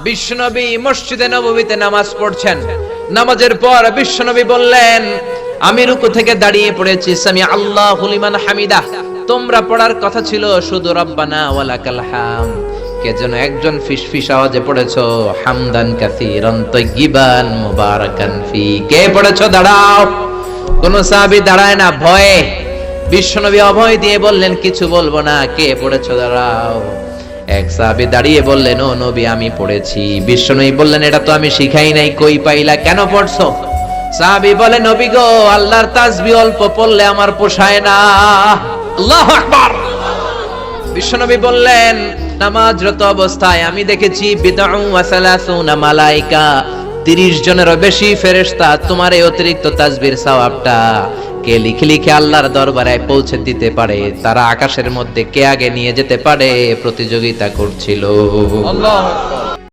বিশ্বনবী মসজিদে নববীতে নামাজ পড়ছেন। নামাজের পর বিশ্বনবী বললেন, আমি রুকু থেকে দাঁড়িয়ে পড়েছি, সামি আল্লাহু লিমান হামিদা। তোমরা পড়ার কথা ছিল শুধু রব্বানা ওয়ালাকাল হাম, কে যেন একজন ফিসফিস আওয়াজে পড়েছো হামদান কাসীরান তাইয়িবান মুবারাকান ফি। কে পড়েছো? দাঁড়াও। কোন সাহাবী দাঁড়ায় না ভয়ে। বিশ্বনবী অভয় দিয়ে বললেন, কিছু বলবো না, কে পড়েছো? দাঁড়াও। এক সাহাবী দাঁড়িয়ে বললেন, ও নবী আমি পড়েছি। বিশ্বনবী বললেন, এটা তো আমি শিখাই নাই, কই পাইলা, কেন পড়ছো? সাহাবী বলে, নবী গো, আল্লাহর তাসবিহ অল্প পড়লে আমার পোষায় না। আল্লাহু আকবার। বিশ্বনবী বললেন, নামাজরত অবস্থায় আমি দেখেছি বিদউ ওয়া সালাসুনা মালায়েকা, 30 জনেরও বেশি ফেরেশতা তোমার এই অতিরিক্ত তাসবিহর সওয়াবটা কে লিখে লিখে আল্লাহর দরবারে পৌঁছে দিতে পারে, তারা আকাশের মধ্যে কে আগে নিয়ে যেতে পারে প্রতিযোগিতা করছিল। আল্লাহু আকবার।